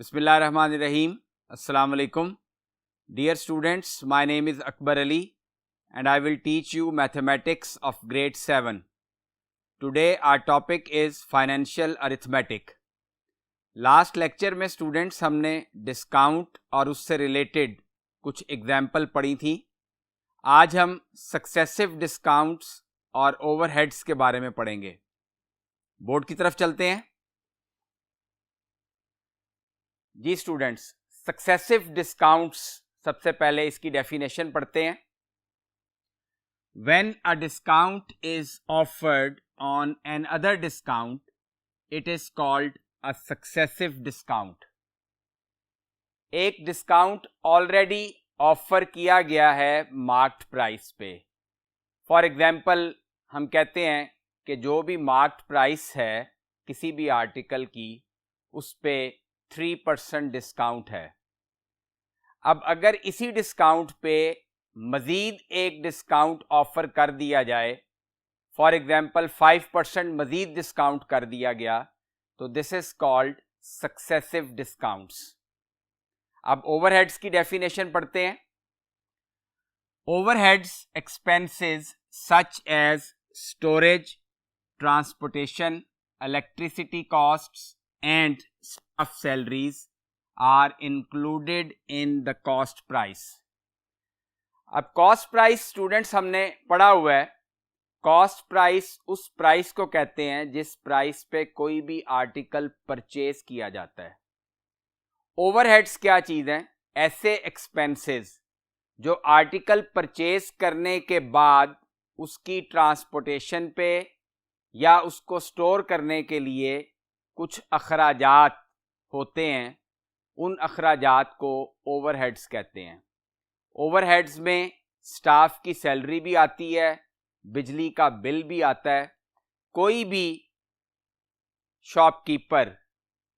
Bismillahirrahmanirrahim. Assalamu alaikum. Dear students, my name is Akbar Ali and I will teach you mathematics of grade 7. Today our topic is financial arithmetic. Last lecture में students हमने discount और उससे related कुछ example पढ़ी थी. आज हम successive discounts और ओवरहेड्स के बारे में पढ़ेंगे. बोर्ड की तरफ चलते हैं. जी स्टूडेंट्स, सक्सेसिव डिस्काउंट्स, सबसे पहले इसकी डेफिनेशन पढ़ते हैं. When a discount is offered on an other discount it is called a successive discount. एक डिस्काउंट ऑलरेडी ऑफर किया गया है मार्क्ड प्राइस पे. फॉर एग्जाम्पल हम कहते हैं कि जो भी मार्क्ड प्राइस है किसी भी आर्टिकल की, उस पे 3% डिस्काउंट है. अब अगर इसी डिस्काउंट पे मज़ीद एक डिस्काउंट ऑफर कर दिया जाए, फॉर एग्जाम्पल 5% मज़ीद डिस्काउंट कर दिया गया, तो this is called successive discounts. अब ओवरहेड्स की डेफिनेशन पढ़ते हैं. Overheads expenses such as storage, transportation, electricity costs and of salaries are included in the cost price. अब कॉस्ट प्राइस स्टूडेंट्स हमने पढ़ा हुआ है. कॉस्ट प्राइस उस प्राइस को कहते हैं जिस प्राइस पे कोई भी आर्टिकल परचेज किया जाता है. ओवरहेड्स क्या चीज है? ऐसे एक्सपेंसेस जो आर्टिकल परचेज करने के बाद उसकी ट्रांसपोर्टेशन पे या उसको स्टोर करने के लिए कुछ अखराजात होते हैं, उन अखराजात को ओवरहेड्स कहते हैं. ओवरहेड्स में स्टाफ की सैलरी भी आती है, बिजली का बिल भी आता है. कोई भी शॉपकीपर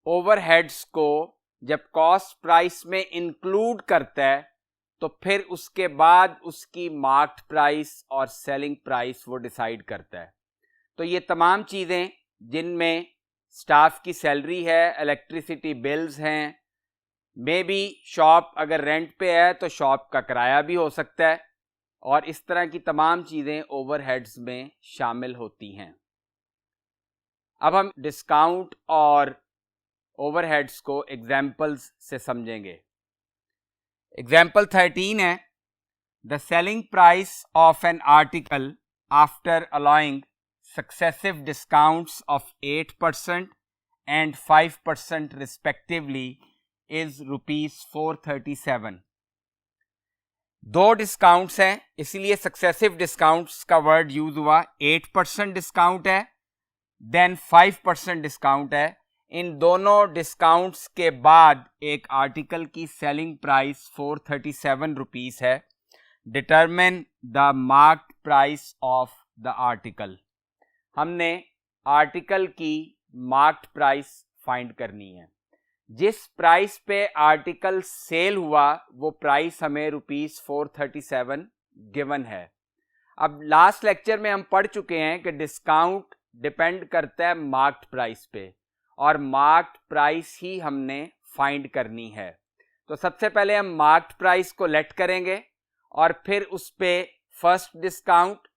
ओवरहेड्स को जब कॉस्ट प्राइस में इंक्लूड करता है तो फिर उसके बाद उसकी मार्क्ड प्राइस और सेलिंग प्राइस वो डिसाइड करता है. तो ये तमाम चीज़ें जिनमें स्टाफ की सैलरी है, इलेक्ट्रिसिटी बिल्स हैं, मे बी शॉप अगर रेंट पे है तो शॉप का किराया भी हो सकता है, और इस तरह की तमाम चीज़ें ओवरहेड्स में शामिल होती हैं. अब हम डिस्काउंट और ओवरहेड्स को एग्जाम्पल्स से समझेंगे. एग्जाम्पल 13 है. The selling price of an article after allowing successive discounts of 8% and 5% respectively is rupees 437. दो डिस्काउंट्स हैं, इसीलिए सक्सेसिव डिस्काउंट्स का वर्ड यूज हुआ. 8% डिस्काउंट है, देन 5% डिस्काउंट है. इन दोनों डिस्काउंट्स के बाद एक आर्टिकल की सेलिंग प्राइस 437 रुपीस है. Determine the marked price of the article. हमने आर्टिकल की मार्क्ड प्राइस फाइंड करनी है. जिस प्राइस पे आर्टिकल सेल हुआ वो प्राइस हमें रुपीस 437 गिवन है. अब लास्ट लेक्चर में हम पढ़ चुके हैं कि डिस्काउंट डिपेंड करता है मार्क्ड प्राइस पे, और मार्क्ड प्राइस ही हमने फाइंड करनी है. तो सबसे पहले हम मार्क्ड प्राइस को लेट करेंगे और फिर उस पे फर्स्ट डिस्काउंट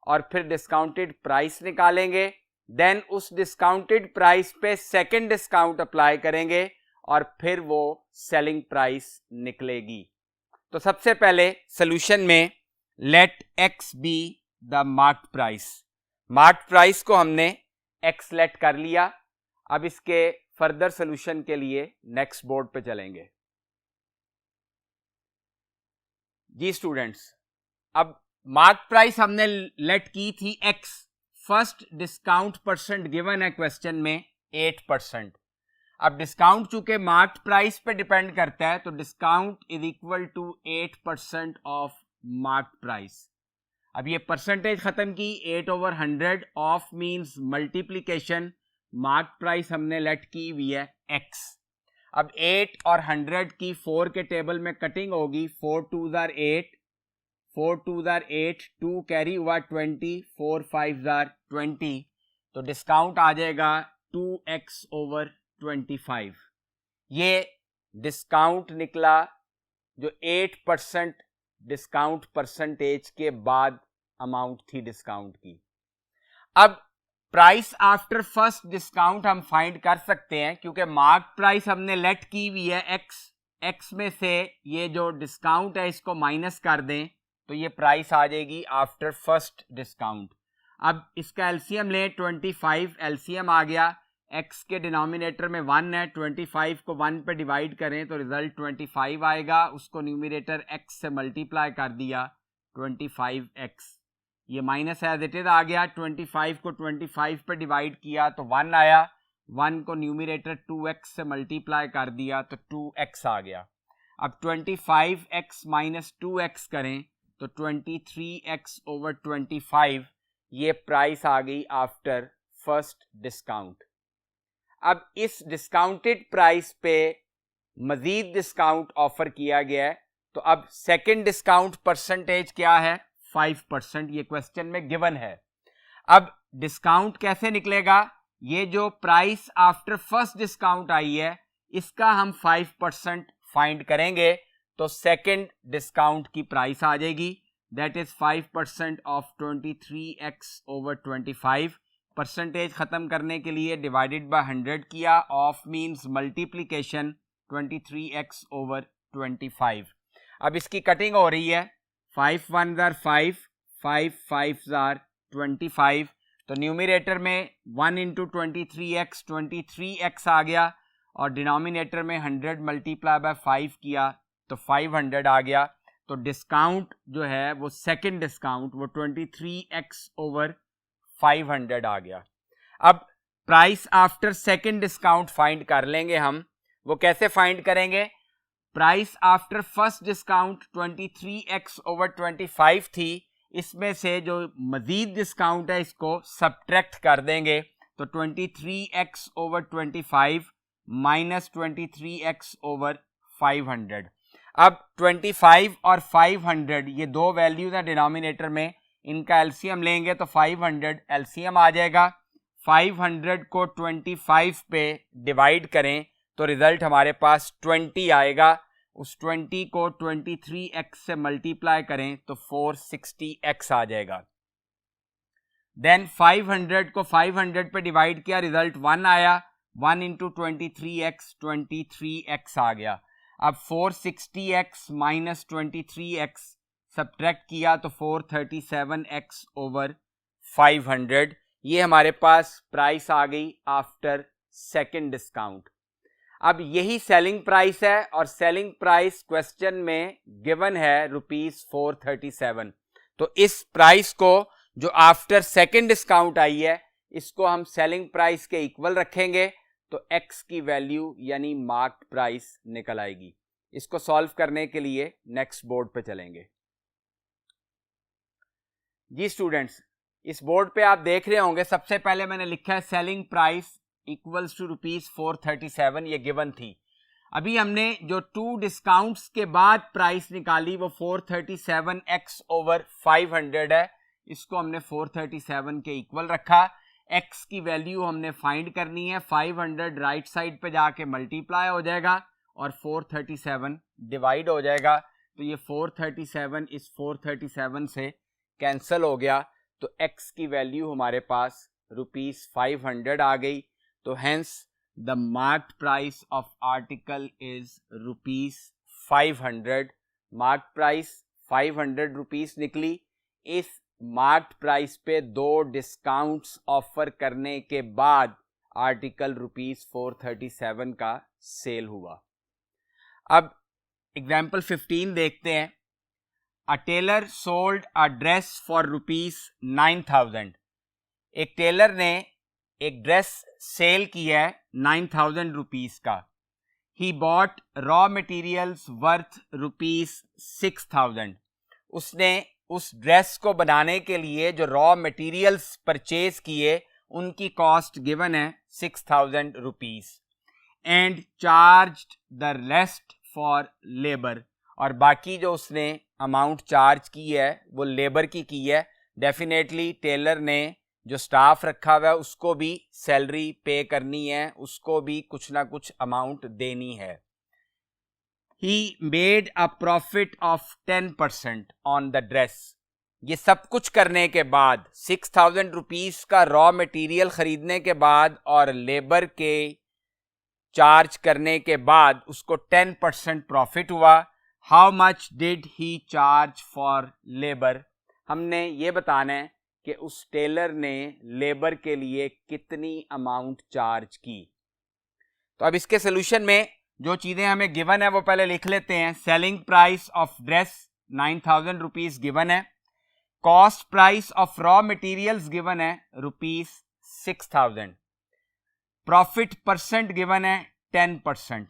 और फिर डिस्काउंटेड प्राइस निकालेंगे. देन उस डिस्काउंटेड प्राइस पे सेकंड डिस्काउंट अप्लाई करेंगे और फिर वो सेलिंग प्राइस निकलेगी. तो सबसे पहले सॉल्यूशन में let X be the marked price. Marked price को हमने एक्स लेट कर लिया. अब इसके फर्दर सॉल्यूशन के लिए नेक्स्ट बोर्ड पे चलेंगे. जी स्टूडेंट्स, अब मार्क प्राइस हमने लेट की थी x. First discount percent given है क्वेश्चन में 8%. अब डिस्काउंट चूंकि मार्क्ड प्राइस पे डिपेंड करता है तो discount is equal to 8% of marked price. अब ये परसेंटेज खत्म की. 8/100 of means multiplication. Marked price हमने लेट की हुई है x. अब 8 और 100 की 4 के टेबल में कटिंग होगी. 4 2s are 8, 4 2s are 8, 2 carry हुआ 20, 4 5s are 20. तो डिस्काउंट आ जाएगा 2x/25. ये डिस्काउंट निकला जो 8% डिस्काउंट परसेंटेज के बाद अमाउंट थी डिस्काउंट की। अब प्राइस आफ्टर फर्स्ट डिस्काउंट हम फाइंड कर सकते हैं क्योंकि मार्क प्राइस हमने लेट की हुई है एक्स में से ये जो डिस्काउंट है इसको माइनस कर दें तो ये प्राइस आ जाएगी आफ्टर फर्स्ट डिस्काउंट। अब इसका एलसीएम लें 25, एलसीएम आ गया, एक्स के डिनोमिनेटर में 1 है, 25 को 1 पे डिवाइड करें तो रिजल्ट 25 आएगा, उसको न्यूमरेटर एक्स से मल्टीप्लाई कर दिया 25x, ये माइनस एज इट इज आ गया, 25 को 25 पे डिवाइड किया तो 1 आया, 1 को न्यूमरेटर 2x से मल्टीप्लाई कर दिया तो 2x आ गया। अब 25x माइनस 2x करें तो 23x ओवर 25, ये प्राइस आ गई आफ्टर फर्स्ट डिस्काउंट। अब इस डिस्काउंटेड प्राइस पे मजीद डिस्काउंट ऑफर किया गया है तो अब सेकंड डिस्काउंट परसेंटेज क्या है 5%, ये क्वेश्चन में गिवन है। अब डिस्काउंट कैसे निकलेगा, ये जो price after first discount I है इसका हम 5% फाइंड करेंगे तो सेकंड डिस्काउंट की प्राइस आ जाएगी, that is 5% of 23x over 25। Percentage खत्म करने के लिए डिवाइडेड बाय 100 किया, of means multiplication 23x over 25। अब इसकी कटिंग हो रही है, 5 1 are 5, 5 5 are 25, तो न्यूमरेटर में 1 इंटू 23x आ गया और डिनोमिनेटर में 100 मल्टीप्लाई बाय 5 किया तो 500 आ गया। तो डिस्काउंट जो है वो सेकंड डिस्काउंट वो 23x ओवर 500 आ गया। अब price after second discount find कर लेंगे हम, वो कैसे फाइंड करेंगे, price after first discount 23x over 25 थी, इसमें से जो मजीद डिस्काउंट है इसको सब्ट्रैक्ट कर देंगे तो 23x over 25 minus 23x over 500। अब 25 और 500 ये दो वैल्यूज हैं डिनोमिनेटर में, इनका एलसीएम लेंगे तो 500 एलसीएम आ जाएगा, 500 को 25 पे डिवाइड करें तो रिजल्ट हमारे पास 20 आएगा, उस 20 को 23x से मल्टीप्लाई करें तो 460x आ जाएगा। देन 500 को 500 पे डिवाइड किया, रिजल्ट 1 आया, 1 इंटू 23x 23x आ गया। अब 460x माइनस 23x सब्ट्रैक्ट किया तो 437x ओवर 500, ये हमारे पास प्राइस आ गई आफ्टर सेकंड डिस्काउंट। अब यही सेलिंग प्राइस है और सेलिंग प्राइस क्वेश्चन में गिवन है ₹437, तो इस प्राइस को जो आफ्टर सेकंड डिस्काउंट आई है इसको हम सेलिंग प्राइस के इक्वल रखेंगे तो x की वैल्यू यानी मार्क्ड प्राइस निकल आएगी। इसको सॉल्व करने के लिए नेक्स्ट बोर्ड पे चलेंगे। जी स्टूडेंट्स, इस बोर्ड पे आप देख रहे होंगे सबसे पहले मैंने लिखा है सेलिंग प्राइस इक्वल्स टू ₹437, ये गिवन थी। अभी हमने जो 2 डिस्काउंट्स के बाद प्राइस निकाली वो 437x ओवर 500 है, इसको हमने 437 के इक्वल रखा। x की वैल्यू हमने फाइंड करनी है, 500 राइट साइड पे जाके मल्टीप्लाई हो जाएगा और 437 डिवाइड हो जाएगा, तो ये 437 इस 437 से कैंसिल हो गया, तो x की वैल्यू हमारे पास ₹500 आ गई। तो hence the marked price of article is ₹500। Marked price 500 rupees निकली। इस मार्क्ड प्राइस पे 2 डिस्काउंट्स ऑफर करने के बाद आर्टिकल ₹437 का सेल हुआ। अब एग्जाम्पल 15 देखते हैं। A tailor sold a dress for ₹9,000। एक टेलर ने एक ड्रेस सेल किया है 9,000 रुपीस का। He bought raw materials worth ₹6,000। उसने उस ड्रेस को बनाने के लिए जो रॉ मटेरियल्स परचेज किए उनकी कॉस्ट गिवन है 6,000 rupees and charged the rest for labour, और बाकी जो उसने अमाउंट चार्ज की है वो लेबर की है। डेफिनेटली टेलर ने जो स्टाफ रखा हुआ है उसको भी सैलरी पे करनी है, उसको भी कुछ ना कुछ अमाउंट देनी है। he made a profit of 10% on the dress. ये सब कुछ करने के बाद 6,000 रुपीज का रॉ मटेरियल खरीदने के बाद और लेबर के चार्ज करने के बाद उसको 10% प्रॉफिट हुआ. How much did he charge for labour? हमने ये बताना है कि उस टेलर ने लेबर के लिए कितनी अमाउंट चार्ज की. तो अब इसके सोल्यूशन में जो चीजें हमें गिवन है वो पहले लिख लेते हैं. Selling price of dress 9,000 rupees given है. Cost price of raw materials given है रुपीज 6,000. प्रॉफिट परसेंट गिवन है 10%.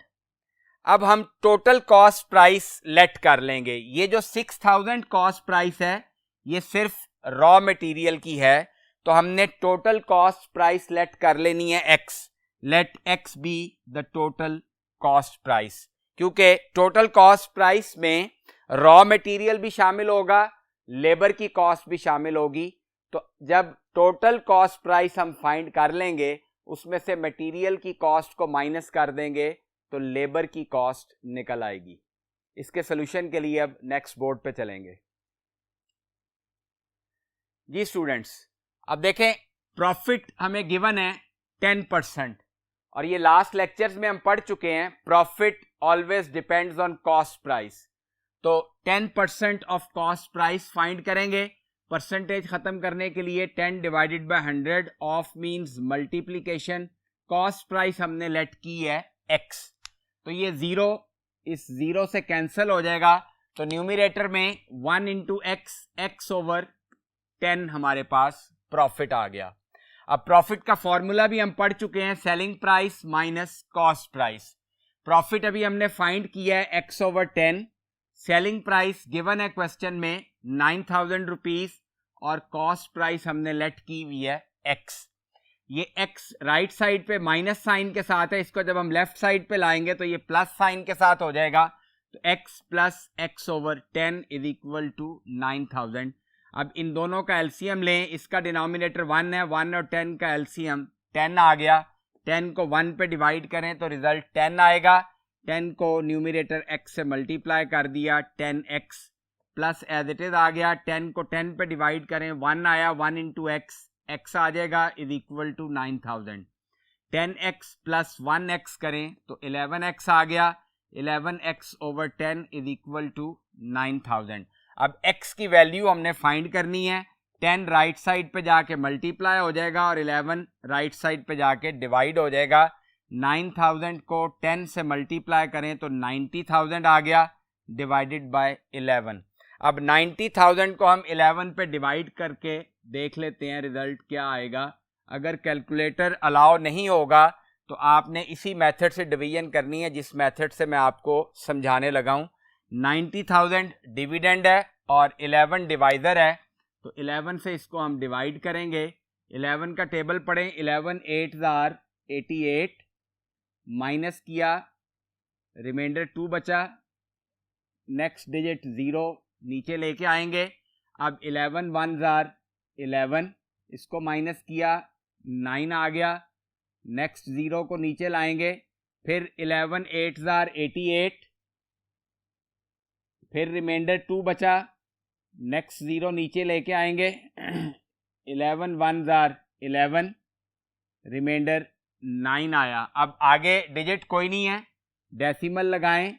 अब हम टोटल कॉस्ट प्राइस लेट कर लेंगे. ये जो 6,000 कॉस्ट प्राइस है ये सिर्फ रॉ मटेरियल की है, तो हमने टोटल कॉस्ट प्राइस लेट कर लेनी है x. Let x be the total cost price, क्योंकि टोटल कॉस्ट प्राइस में रॉ मटेरियल भी शामिल होगा, लेबर की कॉस्ट भी शामिल होगी. तो जब टोटल कॉस्ट प्राइस हम फाइंड कर लेंगे उसमें से मटेरियल की कॉस्ट को माइनस कर देंगे तो लेबर की कॉस्ट निकल आएगी. इसके सोल्यूशन के लिए अब नेक्स्ट बोर्ड पे चलेंगे. जी स्टूडेंट्स, अब देखें प्रॉफिट हमें गिवन है 10% और ये लास्ट लेक्चर्स में हम पढ़ चुके हैं profit always depends on cost price. तो 10% ऑफ कॉस्ट प्राइस फाइंड करेंगे. परसेंटेज खत्म करने के लिए 10 divided by 100 of means multiplication. Cost price हमने लेट की है x, तो ये 0 इस 0 से कैंसिल हो जाएगा. तो न्यूमरेटर में 1 इंटू x ओवर 10 हमारे पास प्रॉफिट आ गया. अब प्रॉफिट का फॉर्मूला भी हम पढ़ चुके हैं, selling price minus cost price. Profit अभी हमने फाइंड किया है x over 10. Selling price given है क्वेश्चन में 9,000 रुपीज और कॉस्ट प्राइस हमने लेट की हुई है x. ये x राइट साइड पे माइनस साइन के साथ है, इसको जब हम लेफ्ट साइड पे लाएंगे तो ये प्लस साइन के साथ हो जाएगा. तो x plus x over 10 is equal to 9,000. अब इन दोनों का एलसीएम लें. इसका डिनोमिनेटर 1 है, 1 और 10 का एलसीएम 10 आ गया. 10 को 1 पे डिवाइड करें तो रिजल्ट 10 आएगा. 10 को न्यूमरेटर x से मल्टीप्लाई कर दिया, 10x plus as it is आ गया. 10 को 10 पे डिवाइड करें 1 आया, 1 इंटू x आ जाएगा is equal to 9,000. 10x plus 1x करें तो 11x आ गया. 11x over 10 is equal to 9,000. अब x की वैल्यू हमने फाइंड करनी है. 10 राइट साइड पे जाके मल्टीप्लाई हो जाएगा और 11 राइट साइड पे जाके डिवाइड हो जाएगा. 9,000 को 10 से मल्टीप्लाई करें तो 90,000 आ गया डिवाइडेड बाय 11. अब 90,000 को हम 11 पे डिवाइड करके देख लेते हैं रिजल्ट क्या आएगा. अगर कैलकुलेटर अलाउ नहीं होगा तो आपने इसी मेथड से डिवीजन करनी है जिस मेथड से मैं आपको समझाने लगा हूं. 90,000 डिविडेंड है और 11 डिवाइजर है, तो 11 से इसको हम डिवाइड करेंगे. 11 का टेबल पढ़ें. 11 8 आर 88 माइनस किया, रिमाइंडर 2 बचा. नेक्स्ट डिजिट 0 नीचे लेके आएंगे. अब 11 1 आर 11, इसको माइनस किया 9 आ गया. नेक्स्ट 0 को नीचे लाएंगे. फिर 11 8 आर 88, फिर रिमाइंडर 2 बचा. नेक्स्ट 0 नीचे लेके आएंगे. 11 1 आर 11, रिमाइंडर 9 आया. अब आगे डिजिट कोई नहीं है, डेसिमल लगाएं,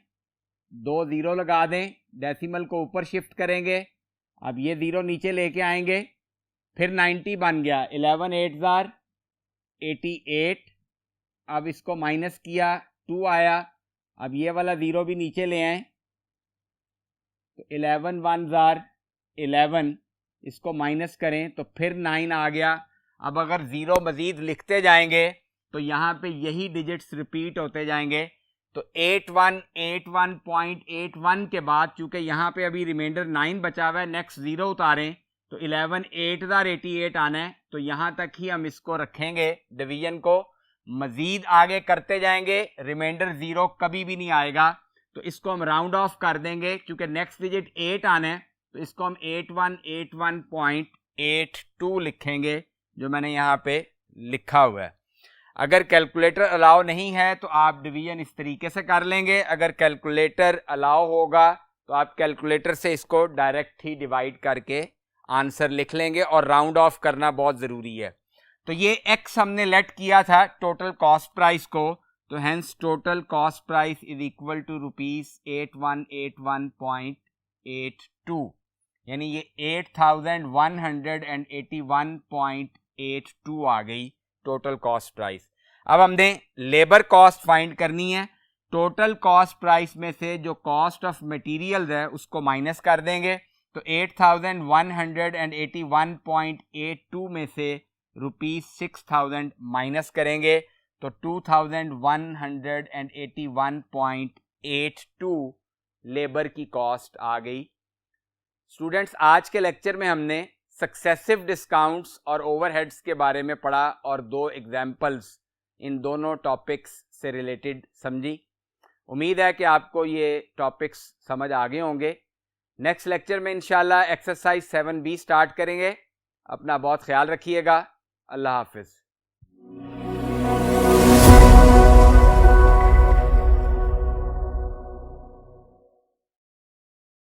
2 0 लगा दें. डेसिमल को ऊपर शिफ्ट करेंगे. अब ये 0 नीचे लेके आएंगे. फिर 90 बन गया. 11 8 आर 88, अब इसको माइनस किया 2 आया. अब ये वाला 0 भी नीचे ले आए तो 11 1 आर 11, इसको माइनस करें तो फिर 9 आ गया. अब अगर 0 मजीद लिखते जाएंगे तो यहाँ पे यही डिजिट्स रिपीट होते जाएंगे. तो 8181.81 के बाद चूंकि यहाँ पे अभी रिमाइंडर 9 बचा हुआ है, नेक्स्ट 0 उतारें तो 11 8 88 आना है. तो यहाँ तक ही हम इसको रखेंगे डिवीजन को. मजीद आगे करते जाएंगे, रिमाइंडर 0 कभी भी नहीं आएगा. तो इसको हम राउंड ऑफ कर देंगे क्योंकि नेक्स्ट डिजिट 8 आना है. तो इसको हम 8181.82 लिखेंगे जो मैंने यहाँ पे लिखा हुआ है. अगर कैलकुलेटर अलाउ नहीं है तो आप डिवीजन इस तरीके से कर लेंगे, अगर कैलकुलेटर अलाउ होगा तो आप कैलकुलेटर से इसको डायरेक्ट ही डिवाइड करके आंसर लिख लेंगे, और राउंड ऑफ करना बहुत ज़रूरी है। तो ये x हमने लेट किया था टोटल कॉस्ट प्राइस को, तो hence total cost price is equal to ₹8181.82, यानी ये 8181.82 आ गई टोटल कॉस्ट प्राइस। अब हमने लेबर कॉस्ट फाइंड करनी है। टोटल कॉस्ट प्राइस में से जो कॉस्ट ऑफ मटेरियल्स है उसको माइनस कर देंगे, तो 8181.82 में से ₹6000 माइनस करेंगे तो 2181.82 लेबर की कॉस्ट आ गई। स्टूडेंट्स, आज के लेक्चर में हमने सक्सेसिव डिस्काउंट्स और ओवरहेड्स के बारे में पढ़ा और 2 एग्जाम्पल्स इन दोनों टॉपिक्स से रिलेटेड समझी। उम्मीद है कि आपको ये टॉपिक्स समझ आ गए होंगे। नेक्स्ट लेक्चर में इंशाल्लाह एक्सरसाइज 7B स्टार्ट करेंगे। अपना बहुत ख्याल रखिएगा। अल्लाह हाफिज़।